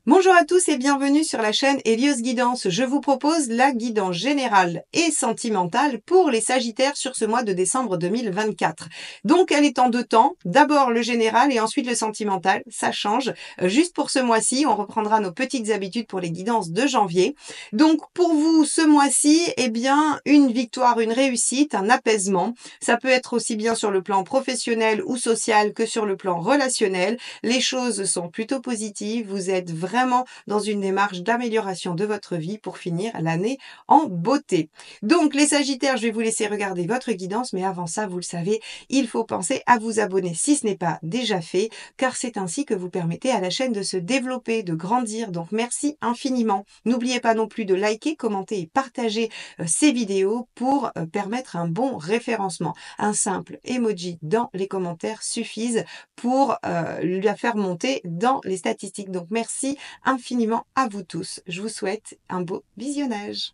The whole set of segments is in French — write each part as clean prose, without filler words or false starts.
Bonjour à tous et bienvenue sur la chaîne Hélios Guidance. Je vous propose la guidance générale et sentimentale pour les Sagittaires sur ce mois de décembre 2024. Donc elle est en deux temps, d'abord le général et ensuite le sentimental, ça change. Juste pour ce mois-ci, on reprendra nos petites habitudes pour les guidances de janvier. Donc pour vous ce mois-ci, eh bien une victoire, une réussite, un apaisement. Ça peut être aussi bien sur le plan professionnel ou social que sur le plan relationnel. Les choses sont plutôt positives, vous êtes vraiment dans une démarche d'amélioration de votre vie pour finir l'année en beauté. Donc les Sagittaires, je vais vous laisser regarder votre guidance, mais avant ça, vous le savez, il faut penser à vous abonner si ce n'est pas déjà fait, car c'est ainsi que vous permettez à la chaîne de se développer, de grandir. Donc merci infiniment. N'oubliez pas non plus de liker, commenter et partager ces vidéos pour permettre un bon référencement. Un simple emoji dans les commentaires suffise pour la faire monter dans les statistiques. Donc merci infiniment à vous tous. Je vous souhaite un beau visionnage.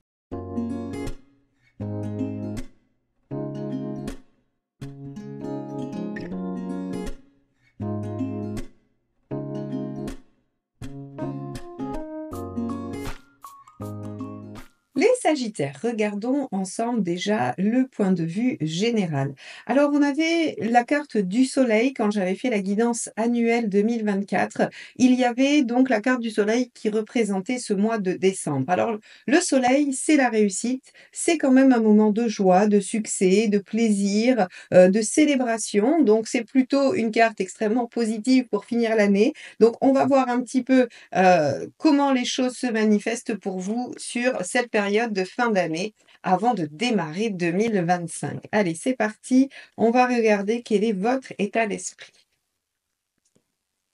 Les Sagittaires, regardons ensemble déjà le point de vue général. Alors, on avait la carte du soleil quand j'avais fait la guidance annuelle 2024. Il y avait donc la carte du soleil qui représentait ce mois de décembre. Alors, le soleil, c'est la réussite. C'est quand même un moment de joie, de succès, de plaisir, de célébration. Donc, c'est plutôt une carte extrêmement positive pour finir l'année. Donc, on va voir un petit peu comment les choses se manifestent pour vous sur cette période de fin d'année avant de démarrer 2025. Allez, c'est parti. On va regarder quel est votre état d'esprit.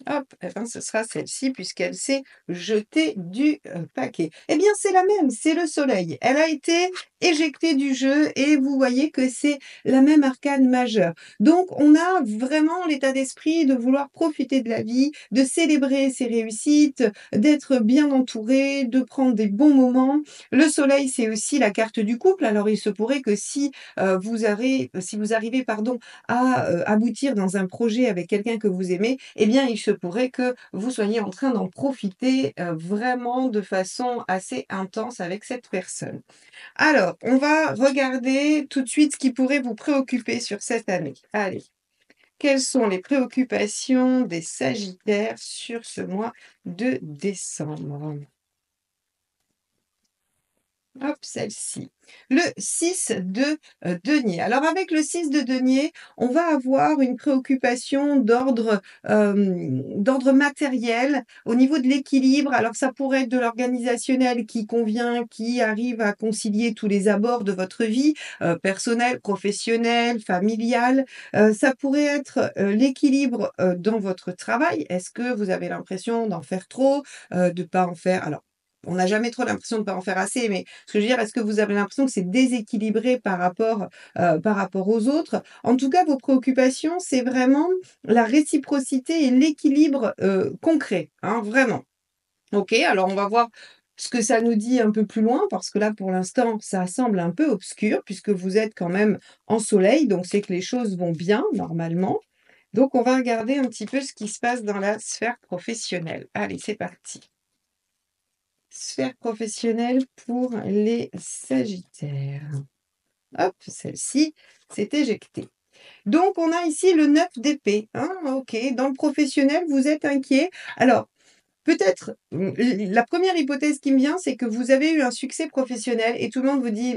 Hop, eh ben, ce sera celle-ci puisqu'elle s'est jetée du paquet. Eh bien, c'est la même, c'est le soleil. Elle a été éjectée du jeu et vous voyez que c'est la même arcane majeure. Donc, on a vraiment l'état d'esprit de vouloir profiter de la vie, de célébrer ses réussites, d'être bien entouré, de prendre des bons moments. Le soleil, c'est aussi la carte du couple. Alors, il se pourrait que si vous arrivez, pardon, à aboutir dans un projet avec quelqu'un que vous aimez, eh bien, il se pourrait que vous soyez en train d'en profiter vraiment de façon assez intense avec cette personne. Alors, on va regarder tout de suite ce qui pourrait vous préoccuper sur cette année. Allez, quelles sont les préoccupations des Sagittaires sur ce mois de décembre? Hop, celle-ci. Le 6 de denier. Alors avec le 6 de denier, on va avoir une préoccupation d'ordre matériel au niveau de l'équilibre. Alors ça pourrait être de l'organisationnel qui convient, qui arrive à concilier tous les abords de votre vie, personnelle, professionnelle, familiale. Ça pourrait être l'équilibre dans votre travail. Est-ce que vous avez l'impression d'en faire trop, de pas en faire? Alors, on n'a jamais trop l'impression de ne pas en faire assez, mais ce que je veux dire, est-ce que vous avez l'impression que c'est déséquilibré par rapport aux autres? En tout cas, vos préoccupations, c'est vraiment la réciprocité et l'équilibre, concret, hein, vraiment. OK, alors on va voir ce que ça nous dit un peu plus loin, parce que là, pour l'instant, ça semble un peu obscur puisque vous êtes quand même en soleil, donc c'est que les choses vont bien normalement. Donc on va regarder un petit peu ce qui se passe dans la sphère professionnelle. Allez, c'est parti. Sphère professionnelle pour les Sagittaires. Hop, celle-ci s'est éjectée. Donc, on a ici le 9 d'épée. Hein, ok, dans le professionnel, vous êtes inquiet. Alors, peut-être, la première hypothèse qui me vient, c'est que vous avez eu un succès professionnel et tout le monde vous dit: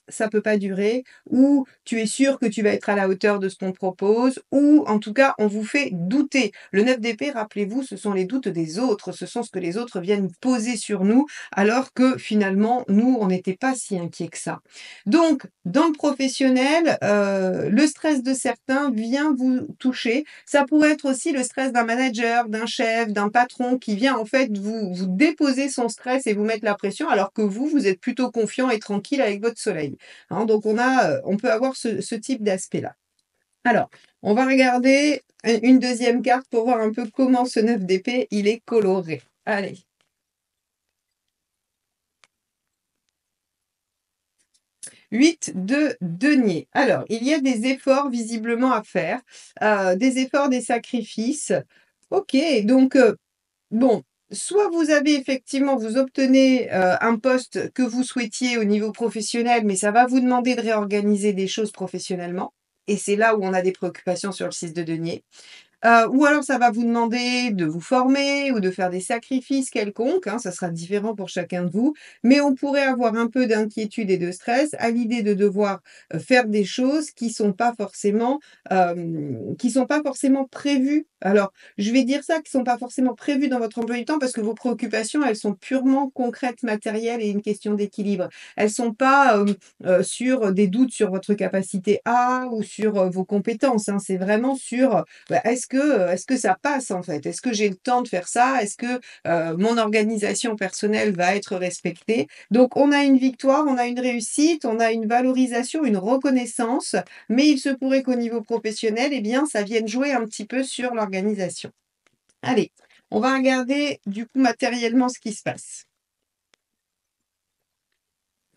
ça peut pas durer» ou «Tu es sûr que tu vas être à la hauteur de ce qu'on te propose» ou en tout cas, on vous fait douter. Le 9 d'épée, rappelez-vous, ce sont les doutes des autres, ce sont ce que les autres viennent poser sur nous, alors que finalement, nous, on n'était pas si inquiets que ça. Donc, dans le professionnel, le stress de certains vient vous toucher. Ça pourrait être aussi le stress d'un manager, d'un chef, d'un patron qui vient en fait vous déposer son stress et vous mettre la pression alors que vous êtes plutôt confiant et tranquille avec votre soleil. Hein, donc on peut avoir ce type d'aspect-là. Alors, on va regarder une deuxième carte pour voir un peu comment ce 9 d'épée, il est coloré. Allez. 8 de denier. Alors, il y a des efforts visiblement à faire, des efforts, des sacrifices. OK, donc bon, Soit vous avez effectivement vous obtenez, un poste que vous souhaitiez au niveau professionnel, mais ça va vous demander de réorganiser des choses professionnellement et c'est là où on a des préoccupations sur le 6 de denier. Ou alors ça va vous demander de vous former ou de faire des sacrifices quelconques, hein, ça sera différent pour chacun de vous, mais on pourrait avoir un peu d'inquiétude et de stress à l'idée de devoir, faire des choses qui sont pas forcément prévues. Alors, je vais dire ça, qui sont pas forcément prévues dans votre emploi du temps parce que vos préoccupations, elles sont purement concrètes, matérielles et une question d'équilibre. Elles sont pas, sur des doutes sur votre capacité à ou sur, vos compétences, hein. C'est vraiment sur, bah, est-ce que ça passe en fait? Est-ce que j'ai le temps de faire ça? Est-ce que, mon organisation personnelle va être respectée? Donc on a une victoire, on a une réussite, on a une valorisation, une reconnaissance, mais il se pourrait qu'au niveau professionnel, eh bien, ça vienne jouer un petit peu sur l'organisation. Allez, on va regarder du coup matériellement ce qui se passe.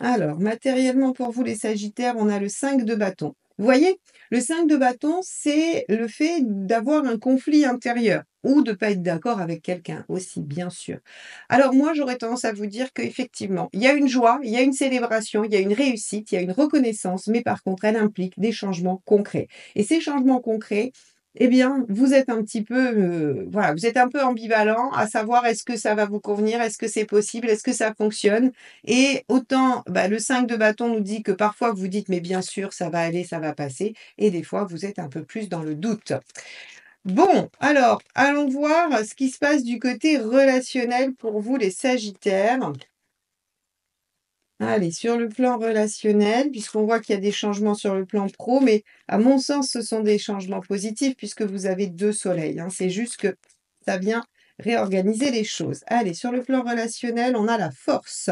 Alors, matériellement pour vous les Sagittaires, on a le 5 de bâton. Vous voyez? Le 5 de bâton, c'est le fait d'avoir un conflit intérieur ou de pas être d'accord avec quelqu'un aussi, bien sûr. Alors moi, j'aurais tendance à vous dire qu'effectivement, il y a une joie, il y a une célébration, il y a une réussite, il y a une reconnaissance, mais par contre, elle implique des changements concrets. Et ces changements concrets, eh bien, vous êtes un petit peu, voilà, vous êtes un peu ambivalent à savoir est-ce que ça va vous convenir? Est-ce que c'est possible? Est-ce que ça fonctionne? Et autant, bah, le 5 de bâton nous dit que parfois vous dites: «Mais bien sûr, ça va aller, ça va passer» et des fois vous êtes un peu plus dans le doute. Bon, alors, allons voir ce qui se passe du côté relationnel pour vous les Sagittaires. Allez, sur le plan relationnel, puisqu'on voit qu'il y a des changements sur le plan pro, mais à mon sens, ce sont des changements positifs puisque vous avez 2 soleils, hein. C'est juste que ça vient réorganiser les choses. Allez, sur le plan relationnel, on a la force.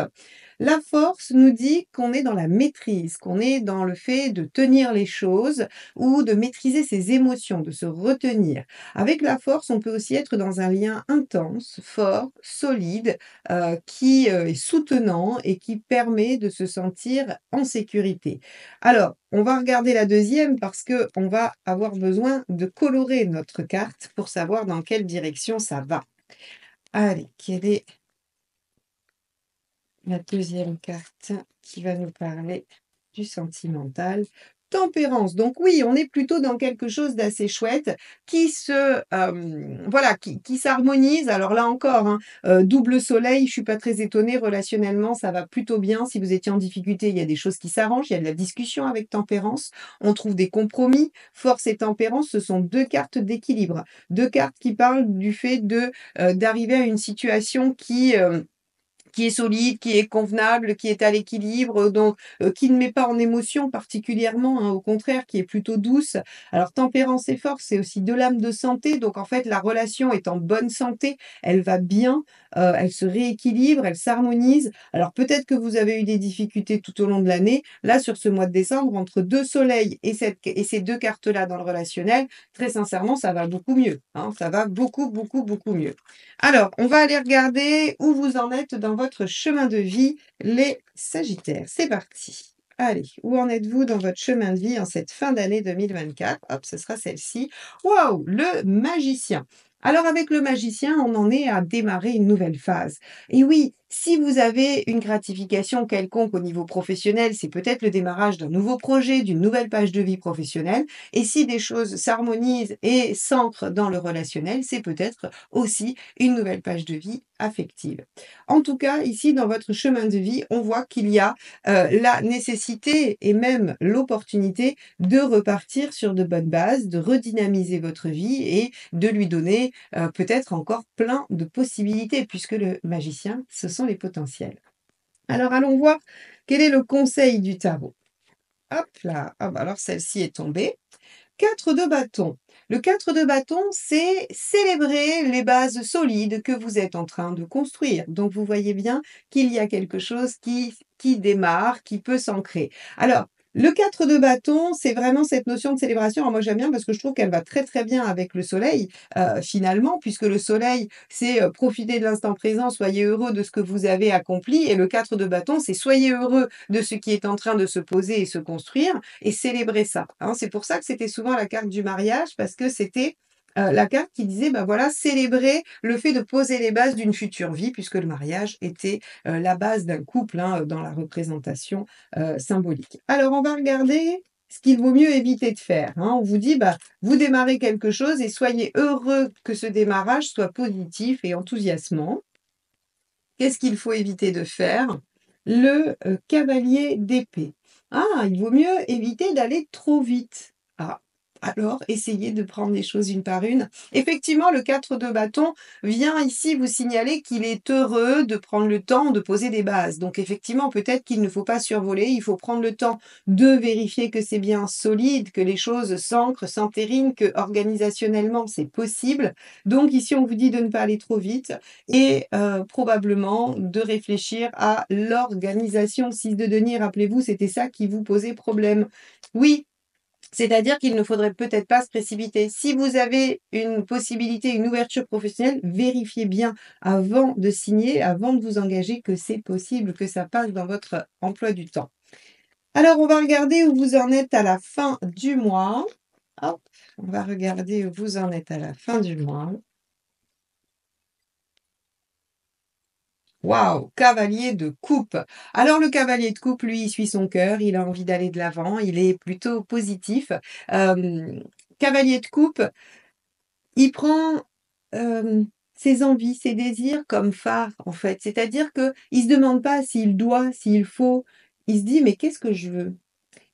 La force nous dit qu'on est dans la maîtrise, qu'on est dans le fait de tenir les choses ou de maîtriser ses émotions, de se retenir. Avec la force, on peut aussi être dans un lien intense, fort, solide, qui, est soutenant et qui permet de se sentir en sécurité. Alors, on va regarder la deuxième parce que on va avoir besoin de colorer notre carte pour savoir dans quelle direction ça va. Allez, quelle est la deuxième carte qui va nous parler du sentimental. Tempérance. Donc oui, on est plutôt dans quelque chose d'assez chouette qui voilà, qui s'harmonise. Alors là encore, hein, double soleil, je suis pas très étonnée. Relationnellement, ça va plutôt bien. Si vous étiez en difficulté, il y a des choses qui s'arrangent. Il y a de la discussion avec tempérance. On trouve des compromis. Force et tempérance, ce sont 2 cartes d'équilibre. 2 cartes qui parlent du fait d'arriver à une situation qui est solide, qui est convenable, qui est à l'équilibre, donc qui ne met pas en émotion particulièrement, hein, au contraire, qui est plutôt douce. Alors tempérance et force, c'est aussi 2 lames de santé, donc en fait, la relation est en bonne santé, elle va bien, elle se rééquilibre, elle s'harmonise. Alors peut-être que vous avez eu des difficultés tout au long de l'année. Là, sur ce mois de décembre, entre 2 soleils et ces 2 cartes-là dans le relationnel, très sincèrement, ça va beaucoup mieux, hein. Ça va beaucoup, beaucoup, beaucoup mieux. Alors, on va aller regarder où vous en êtes dans votre chemin de vie, les Sagittaires. C'est parti. Allez, où en êtes-vous dans votre chemin de vie en cette fin d'année 2024? Hop, ce sera celle-ci. Waouh, le magicien. Alors avec le magicien, on en est à démarrer une nouvelle phase. Et oui, si vous avez une gratification quelconque au niveau professionnel, c'est peut-être le démarrage d'un nouveau projet, d'une nouvelle page de vie professionnelle. Et si des choses s'harmonisent et s'ancrent dans le relationnel, c'est peut-être aussi une nouvelle page de vie affective. En tout cas, ici, dans votre chemin de vie, on voit qu'il y a la nécessité et même l'opportunité de repartir sur de bonnes bases, de redynamiser votre vie et de lui donner peut-être encore plein de possibilités, puisque le magicien, ce sont les potentiels. Alors, allons voir quel est le conseil du tarot. Hop là, ah bah alors celle-ci est tombée. 4 de bâton. Le 4 de bâton, c'est célébrer les bases solides que vous êtes en train de construire. Donc vous voyez bien qu'il y a quelque chose qui démarre, qui peut s'ancrer. Alors, le 4 de bâton, c'est vraiment cette notion de célébration. Alors moi j'aime bien parce que je trouve qu'elle va très très bien avec le soleil, finalement, puisque le soleil, c'est profiter de l'instant présent, soyez heureux de ce que vous avez accompli. Et le 4 de bâton, c'est soyez heureux de ce qui est en train de se poser et se construire et célébrer ça, hein. C'est pour ça que c'était souvent la carte du mariage parce que c'était la carte qui disait, bah, voilà, célébrer le fait de poser les bases d'une future vie puisque le mariage était, la base d'un couple, hein, dans la représentation, symbolique. Alors on va regarder ce qu'il vaut mieux éviter de faire, hein. On vous dit, bah, vous démarrez quelque chose et soyez heureux que ce démarrage soit positif et enthousiasmant. Qu'est-ce qu'il faut éviter de faire? Le, cavalier d'épée. Ah, il vaut mieux éviter d'aller trop vite. Ah, alors essayez de prendre les choses une par une. Effectivement, le 4 de bâton vient ici vous signaler qu'il est heureux de prendre le temps de poser des bases. Donc effectivement, peut-être qu'il ne faut pas survoler, il faut prendre le temps de vérifier que c'est bien solide, que les choses s'ancrent, s'entérinent, que organisationnellement c'est possible. Donc ici, on vous dit de ne pas aller trop vite et probablement de réfléchir à l'organisation. 6 de denier, rappelez-vous, c'était ça qui vous posait problème. Oui, c'est-à-dire qu'il ne faudrait peut-être pas se précipiter. Si vous avez une possibilité, une ouverture professionnelle, vérifiez bien avant de signer, avant de vous engager que c'est possible, que ça passe dans votre emploi du temps. Alors on va regarder où vous en êtes à la fin du mois. Hop, on va regarder où vous en êtes à la fin du mois. Waouh! Cavalier de coupe. Alors le cavalier de coupe, lui, il suit son cœur, il a envie d'aller de l'avant, il est plutôt positif. Cavalier de coupe, il prend, ses envies, ses désirs comme phare, en fait. C'est-à-dire qu'il se demande pas s'il doit, s'il faut. Il se dit: «Mais qu'est-ce que je veux?»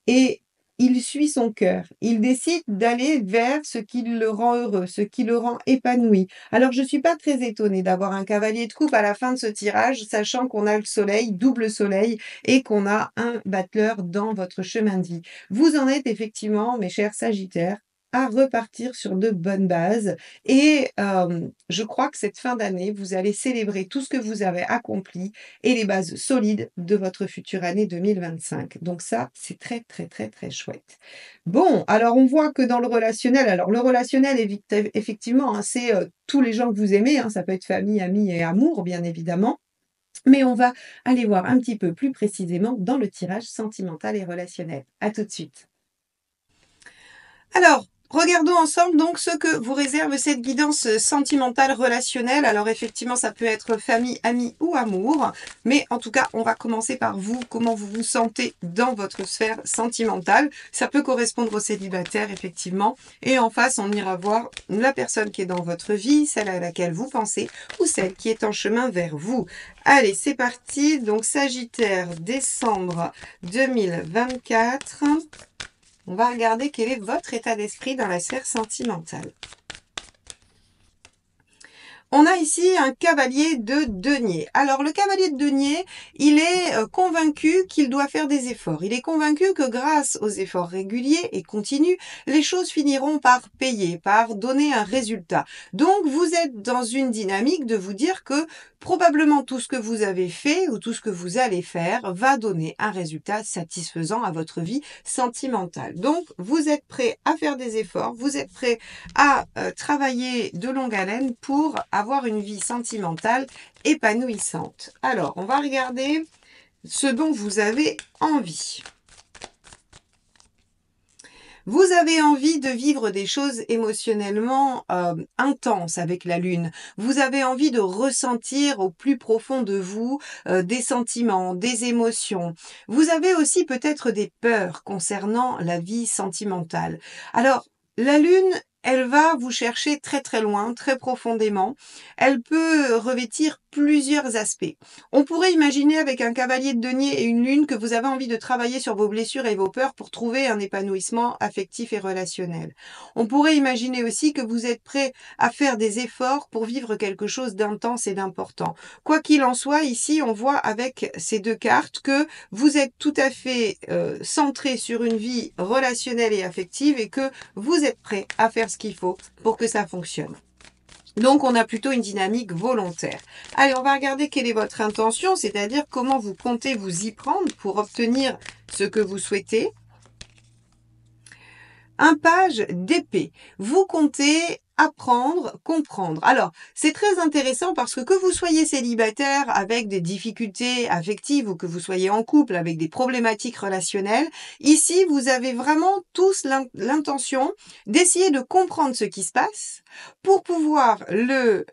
Et il suit son cœur. Il décide d'aller vers ce qui le rend heureux, ce qui le rend épanoui. Alors je ne suis pas très étonnée d'avoir un cavalier de coupe à la fin de ce tirage, sachant qu'on a le soleil, double soleil, et qu'on a un battleur dans votre chemin de vie. Vous en êtes effectivement, mes chers sagittaires, à repartir sur de bonnes bases et je crois que cette fin d'année, vous allez célébrer tout ce que vous avez accompli et les bases solides de votre future année 2025. Donc ça, c'est très, très, très, très chouette. Bon, alors on voit que dans le relationnel, alors le relationnel, effectivement, hein, c'est tous les gens que vous aimez, hein, ça peut être famille, amis et amour, bien évidemment. Mais on va aller voir un petit peu plus précisément dans le tirage sentimental et relationnel. À tout de suite. Alors, regardons ensemble donc ce que vous réserve cette guidance sentimentale relationnelle. Alors effectivement, ça peut être famille, amis ou amour. Mais en tout cas, on va commencer par vous, comment vous vous sentez dans votre sphère sentimentale. Ça peut correspondre aux célibataires, effectivement. Et en face, on ira voir la personne qui est dans votre vie, celle à laquelle vous pensez ou celle qui est en chemin vers vous. Allez, c'est parti. Donc Sagittaire, décembre 2024. On va regarder quel est votre état d'esprit dans la sphère sentimentale. On a ici un cavalier de denier. Alors le cavalier de denier, il est convaincu qu'il doit faire des efforts. Il est convaincu que grâce aux efforts réguliers et continus, les choses finiront par payer, par donner un résultat. Donc vous êtes dans une dynamique de vous dire que probablement tout ce que vous avez fait ou tout ce que vous allez faire va donner un résultat satisfaisant à votre vie sentimentale. Donc vous êtes prêt à faire des efforts, vous êtes prêt à travailler de longue haleine pour avoir une vie sentimentale épanouissante. Alors, on va regarder ce dont vous avez envie. Vous avez envie de vivre des choses émotionnellement intenses avec la Lune. Vous avez envie de ressentir au plus profond de vous des sentiments, des émotions. Vous avez aussi peut-être des peurs concernant la vie sentimentale. Alors, la Lune, elle va vous chercher très très loin, très profondément. Elle peut revêtir plusieurs aspects. On pourrait imaginer avec un cavalier de denier et une lune que vous avez envie de travailler sur vos blessures et vos peurs pour trouver un épanouissement affectif et relationnel. On pourrait imaginer aussi que vous êtes prêt à faire des efforts pour vivre quelque chose d'intense et d'important. Quoi qu'il en soit, ici, on voit avec ces deux cartes que vous êtes tout à fait centré sur une vie relationnelle et affective et que vous êtes prêt à faire ce qu'il faut pour que ça fonctionne. Donc, on a plutôt une dynamique volontaire. Allez, on va regarder quelle est votre intention, c'est-à-dire comment vous comptez vous y prendre pour obtenir ce que vous souhaitez. Un page d'épée. Vous comptez apprendre, comprendre. Alors, c'est très intéressant parce que vous soyez célibataire avec des difficultés affectives ou que vous soyez en couple avec des problématiques relationnelles, ici, vous avez vraiment tous l'intention d'essayer de comprendre ce qui se passe, pour pouvoir le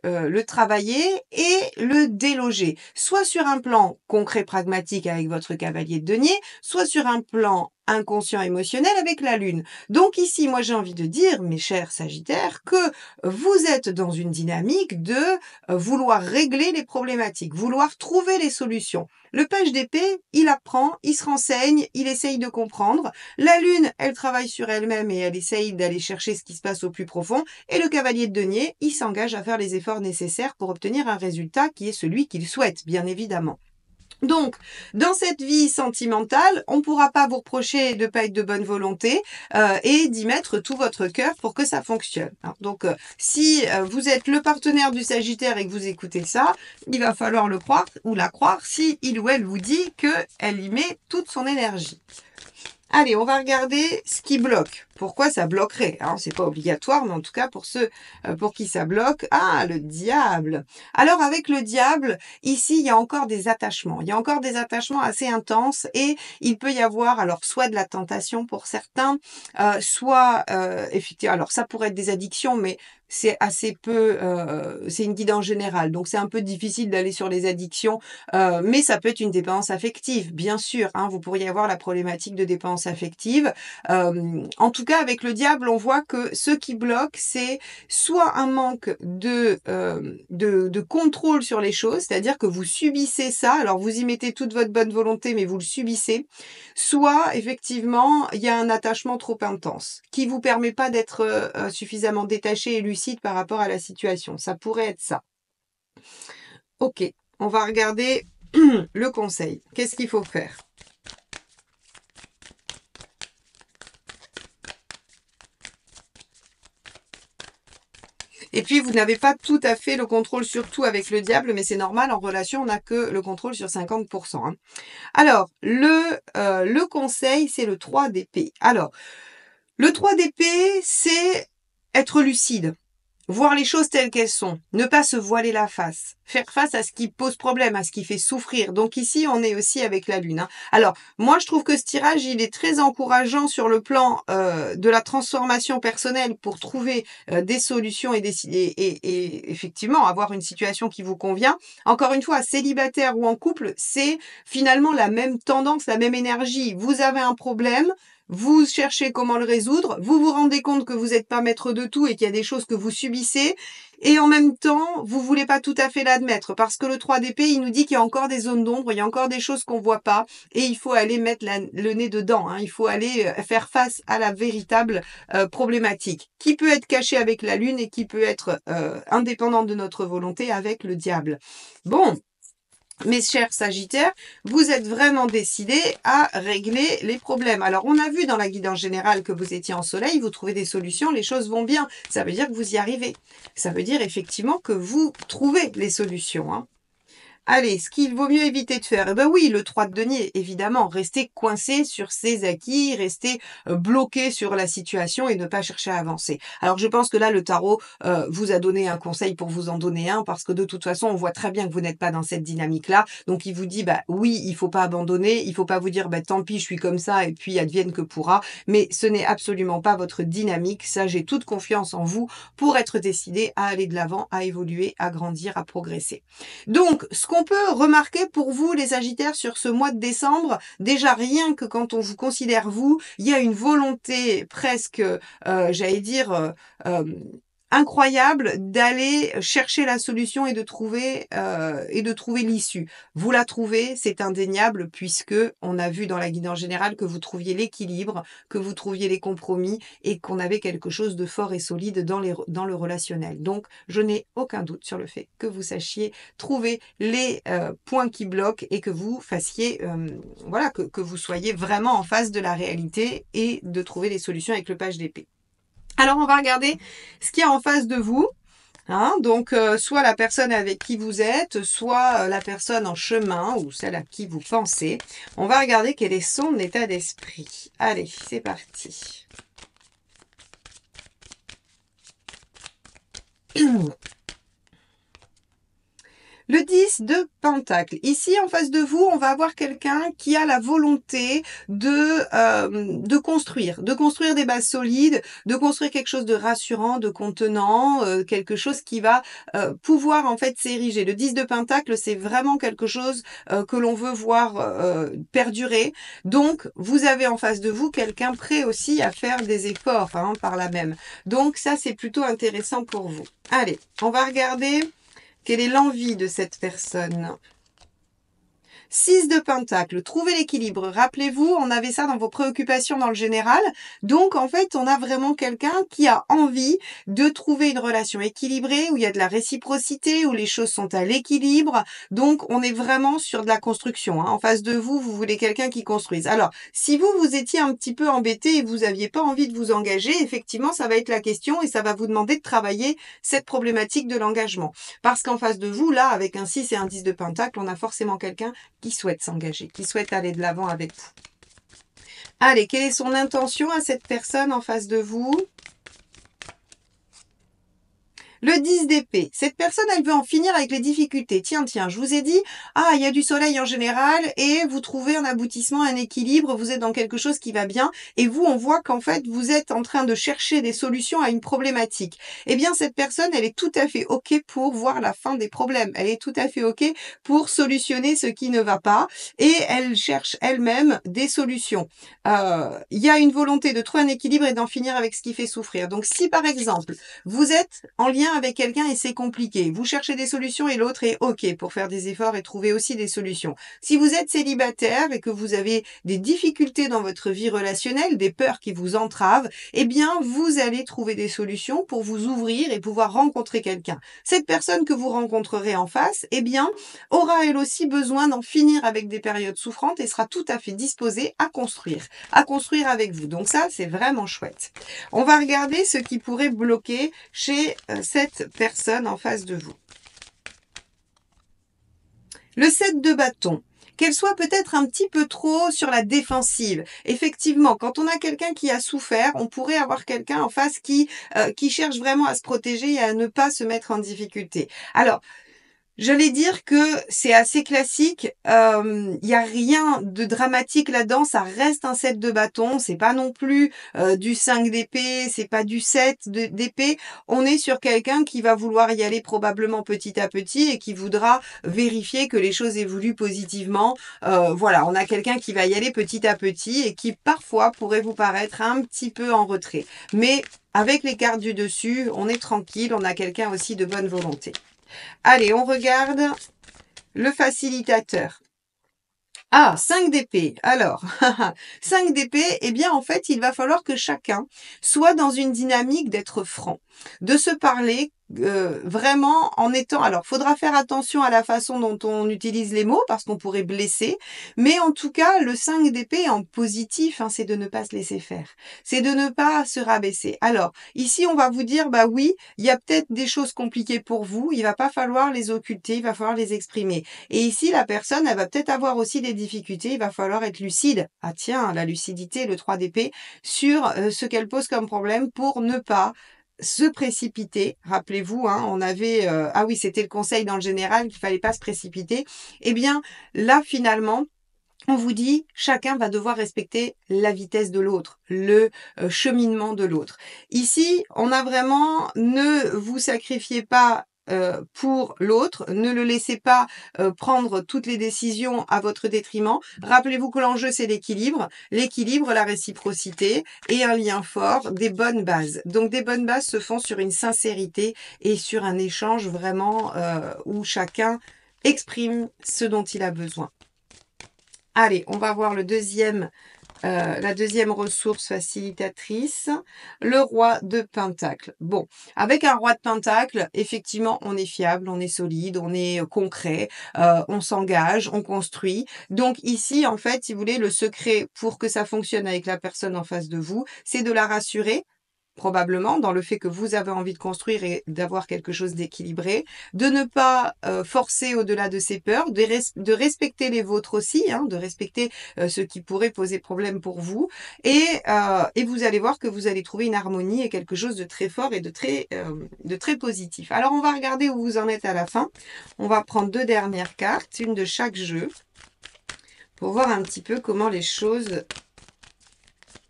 travailler et le déloger. Soit sur un plan concret pragmatique avec votre cavalier de denier, soit sur un plan inconscient émotionnel avec la lune. Donc ici, moi j'ai envie de dire, mes chers Sagittaires, que vous êtes dans une dynamique de vouloir régler les problématiques, vouloir trouver les solutions. Le page d'épée, il apprend, il se renseigne, il essaye de comprendre. La lune, elle travaille sur elle-même et elle essaye d'aller chercher ce qui se passe au plus profond. Et le cavalier de denier, il s'engage à faire les efforts nécessaires pour obtenir un résultat qui est celui qu'il souhaite, bien évidemment. Donc, dans cette vie sentimentale, on ne pourra pas vous reprocher de ne pas être de bonne volonté et d'y mettre tout votre cœur pour que ça fonctionne. Donc, si vous êtes le partenaire du Sagittaire et que vous écoutez ça, il va falloir le croire ou la croire si il ou elle vous dit qu'elle y met toute son énergie. Allez, on va regarder ce qui bloque. Pourquoi ça bloquerait? C'est pas obligatoire, mais en tout cas pour ceux pour qui ça bloque. Ah, le diable. Alors avec le diable, ici, il y a encore des attachements. Il y a encore des attachements assez intenses et il peut y avoir alors soit de la tentation pour certains, soit effectivement. Alors ça pourrait être des addictions, mais c'est assez peu. C'est une guidance générale, donc c'est un peu difficile d'aller sur les addictions. Mais ça peut être une dépendance affective, bien sûr. Vous pourriez avoir la problématique de dépendance affective. En tout cas, avec le diable, on voit que ce qui bloque, c'est soit un manque de contrôle sur les choses, c'est-à-dire que vous subissez ça. Alors, vous y mettez toute votre bonne volonté, mais vous le subissez. Soit, effectivement, il y a un attachement trop intense qui vous permet pas d'être suffisamment détaché et lucide par rapport à la situation. Ça pourrait être ça. Ok, on va regarder le conseil. Qu'est-ce qu'il faut faire? Et puis, vous n'avez pas tout à fait le contrôle sur tout avec le diable, mais c'est normal, en relation, on n'a que le contrôle sur 50%. Alors, le conseil, c'est le 3 d'épée. Alors, le 3 d'épée, c'est être lucide. Voir les choses telles qu'elles sont, ne pas se voiler la face, faire face à ce qui pose problème, à ce qui fait souffrir. Donc ici, on est aussi avec la lune. Alors, moi, je trouve que ce tirage, il est très encourageant sur le plan de la transformation personnelle pour trouver des solutions et effectivement avoir une situation qui vous convient. Encore une fois, célibataire ou en couple, c'est finalement la même tendance, la même énergie. Vous avez un problème, vous cherchez comment le résoudre, vous vous rendez compte que vous n'êtes pas maître de tout et qu'il y a des choses que vous subissez, et en même temps, vous voulez pas tout à fait l'admettre, parce que le 3 d'épée, il nous dit qu'il y a encore des zones d'ombre, il y a encore des choses qu'on voit pas, et il faut aller mettre le nez dedans, il faut aller faire face à la véritable problématique, qui peut être cachée avec la lune et qui peut être indépendante de notre volonté avec le diable. Bon. Mes chers Sagittaires, vous êtes vraiment décidés à régler les problèmes. Alors, on a vu dans la guidance générale que vous étiez en soleil, vous trouvez des solutions, les choses vont bien. Ça veut dire que vous y arrivez. Ça veut dire effectivement que vous trouvez les solutions. Allez, ce qu'il vaut mieux éviter de faire, eh ben oui, le 3 de denier, évidemment, rester coincé sur ses acquis, rester bloqué sur la situation et ne pas chercher à avancer. Alors je pense que là, le tarot vous a donné un conseil pour vous en donner un, parce que de toute façon, on voit très bien que vous n'êtes pas dans cette dynamique-là. Donc il vous dit, oui, il faut pas abandonner, il faut pas vous dire, tant pis, je suis comme ça et puis advienne que pourra. Mais ce n'est absolument pas votre dynamique. Ça, j'ai toute confiance en vous pour être décidé à aller de l'avant, à évoluer, à grandir, à progresser. Donc, ce qu'on peut remarquer pour vous, les Sagittaires, sur ce mois de décembre, déjà rien que quand on vous considère vous, il y a une volonté presque, j'allais dire, incroyable d'aller chercher la solution et de trouver l'issue. Vous la trouvez, c'est indéniable, puisque on a vu dans la guidance générale que vous trouviez l'équilibre, que vous trouviez les compromis et qu'on avait quelque chose de fort et solide dans le relationnel. Donc, je n'ai aucun doute sur le fait que vous sachiez trouver les points qui bloquent et que vous fassiez, que vous soyez vraiment en face de la réalité et de trouver les solutions avec le page d'épée. Alors, on va regarder ce qu'il y a en face de vous. Donc, soit la personne avec qui vous êtes, soit la personne en chemin ou celle à qui vous pensez. On va regarder quel est son état d'esprit. Allez, c'est parti. Le 10 de Pentacle. Ici, en face de vous, on va avoir quelqu'un qui a la volonté de construire des bases solides, de construire quelque chose de rassurant, de contenant, quelque chose qui va pouvoir en fait s'ériger. Le 10 de Pentacle, c'est vraiment quelque chose que l'on veut voir perdurer. Donc, vous avez en face de vous quelqu'un prêt aussi à faire des efforts hein, par là même. Donc, ça, c'est plutôt intéressant pour vous. Allez, on va regarder quelle est l'envie de cette personne. 6 de Pentacle, trouver l'équilibre. Rappelez-vous, on avait ça dans vos préoccupations dans le général. Donc, en fait, on a vraiment quelqu'un qui a envie de trouver une relation équilibrée, où il y a de la réciprocité, où les choses sont à l'équilibre. Donc, on est vraiment sur de la construction. Hein. En face de vous, vous voulez quelqu'un qui construise. Alors, si vous étiez un petit peu embêté et vous n'aviez pas envie de vous engager, effectivement, ça va être la question et ça va vous demander de travailler cette problématique de l'engagement. Parce qu'en face de vous, là, avec un 6 et un 10 de Pentacle, on a forcément quelqu'un qui souhaite s'engager, qui souhaite aller de l'avant avec vous. Allez, quelle est son intention à cette personne en face de vous? Le 10 d'épée. Cette personne, elle veut en finir avec les difficultés. Tiens, je vous ai dit, il y a du soleil en général et vous trouvez un aboutissement, un équilibre, vous êtes dans quelque chose qui va bien et vous, on voit qu'en fait, vous êtes en train de chercher des solutions à une problématique. Eh bien, cette personne, elle est tout à fait OK pour voir la fin des problèmes. Elle est tout à fait OK pour solutionner ce qui ne va pas et elle cherche elle-même des solutions. Il y a une volonté de trouver un équilibre et d'en finir avec ce qui fait souffrir. Donc, si par exemple, vous êtes en lien avec quelqu'un et c'est compliqué. Vous cherchez des solutions et l'autre est OK pour faire des efforts et trouver aussi des solutions. Si vous êtes célibataire et que vous avez des difficultés dans votre vie relationnelle, des peurs qui vous entravent, eh bien, vous allez trouver des solutions pour vous ouvrir et pouvoir rencontrer quelqu'un. Cette personne que vous rencontrerez en face, eh bien, aura elle aussi besoin d'en finir avec des périodes souffrantes et sera tout à fait disposée à construire avec vous. Donc ça, c'est vraiment chouette. On va regarder ce qui pourrait bloquer chez cette personne en face de vous. Le 7 de bâton. Qu'elle soit peut-être un petit peu trop sur la défensive. Effectivement, quand on a quelqu'un qui a souffert, on pourrait avoir quelqu'un en face qui cherche vraiment à se protéger et à ne pas se mettre en difficulté. Alors, j'allais dire que c'est assez classique, y a rien de dramatique là-dedans, ça reste un 7 de bâton, c'est pas non plus, du 5 d'épée, c'est pas du 7 d'épée. On est sur quelqu'un qui va vouloir y aller probablement petit à petit et qui voudra vérifier que les choses évoluent positivement. Voilà, on a quelqu'un qui va y aller petit à petit et qui parfois pourrait vous paraître un petit peu en retrait. Mais avec les cartes du dessus, on est tranquille, on a quelqu'un aussi de bonne volonté. Allez, on regarde le facilitateur. 5 d'épée. Alors, 5 d'épée, eh bien, en fait, il va falloir que chacun soit dans une dynamique d'être franc, de se parler vraiment en étant... Alors, faudra faire attention à la façon dont on utilise les mots parce qu'on pourrait blesser, mais en tout cas, le 5 d'épée en positif, c'est de ne pas se laisser faire, c'est de ne pas se rabaisser. Alors, ici, on va vous dire, bah oui, il y a peut-être des choses compliquées pour vous, il va pas falloir les occulter, il va falloir les exprimer. Et ici, la personne, elle va peut-être avoir aussi des difficultés, il va falloir être lucide. Ah tiens, la lucidité, le 3 d'épée, sur ce qu'elle pose comme problème pour ne pas se précipiter. Rappelez-vous, on avait... oui, c'était le conseil dans le général qu'il fallait pas se précipiter. Eh bien, là, finalement, on vous dit, chacun va devoir respecter la vitesse de l'autre, le cheminement de l'autre. Ici, on a vraiment, ne vous sacrifiez pas pour l'autre, ne le laissez pas prendre toutes les décisions à votre détriment. Rappelez-vous que l'enjeu, c'est l'équilibre, la réciprocité et un lien fort, des bonnes bases. Donc, des bonnes bases se font sur une sincérité et sur un échange vraiment où chacun exprime ce dont il a besoin. Allez, on va voir la deuxième ressource facilitatrice, le roi de Pentacle. Bon, avec un roi de Pentacle, effectivement, on est fiable, on est solide, on est concret, on s'engage, on construit. Donc ici, en fait, si vous voulez, le secret pour que ça fonctionne avec la personne en face de vous, c'est de la rassurer, probablement, dans le fait que vous avez envie de construire et d'avoir quelque chose d'équilibré, de ne pas forcer au-delà de ses peurs, de respecter les vôtres aussi, hein, de respecter ce qui pourrait poser problème pour vous, et vous allez voir que vous allez trouver une harmonie et quelque chose de très fort et de très positif. Alors on va regarder où vous en êtes à la fin. On va prendre 2 dernières cartes, une de chaque jeu, pour voir un petit peu comment les choses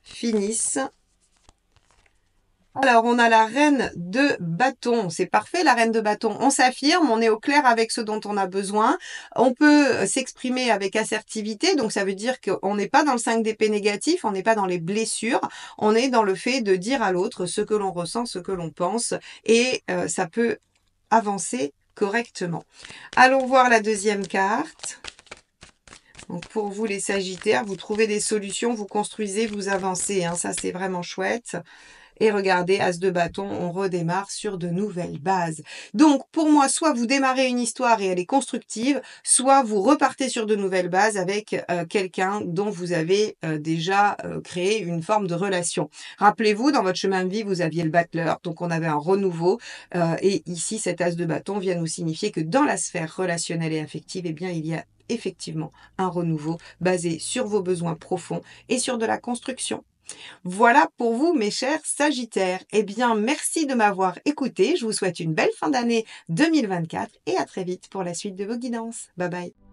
finissent. Alors, on a la reine de bâton. C'est parfait, la reine de bâton. On s'affirme, on est au clair avec ce dont on a besoin. On peut s'exprimer avec assertivité. Donc, ça veut dire qu'on n'est pas dans le 5 d'épée négatif, on n'est pas dans les blessures. On est dans le fait de dire à l'autre ce que l'on ressent, ce que l'on pense. Et ça peut avancer correctement. Allons voir la deuxième carte. Donc, pour vous, les Sagittaires, vous trouvez des solutions, vous construisez, vous avancez. Hein. Ça, c'est vraiment chouette. Et regardez, As de bâton, on redémarre sur de nouvelles bases. Donc, pour moi, soit vous démarrez une histoire et elle est constructive, soit vous repartez sur de nouvelles bases avec quelqu'un dont vous avez déjà créé une forme de relation. Rappelez-vous, dans votre chemin de vie, vous aviez le battleur, donc on avait un renouveau. Et ici, cet As de bâton vient nous signifier que dans la sphère relationnelle et affective, eh bien, il y a effectivement un renouveau basé sur vos besoins profonds et sur de la construction. Voilà pour vous, mes chers Sagittaires. Eh bien, merci de m'avoir écouté. Je vous souhaite une belle fin d'année 2024 et à très vite pour la suite de vos guidances. Bye bye.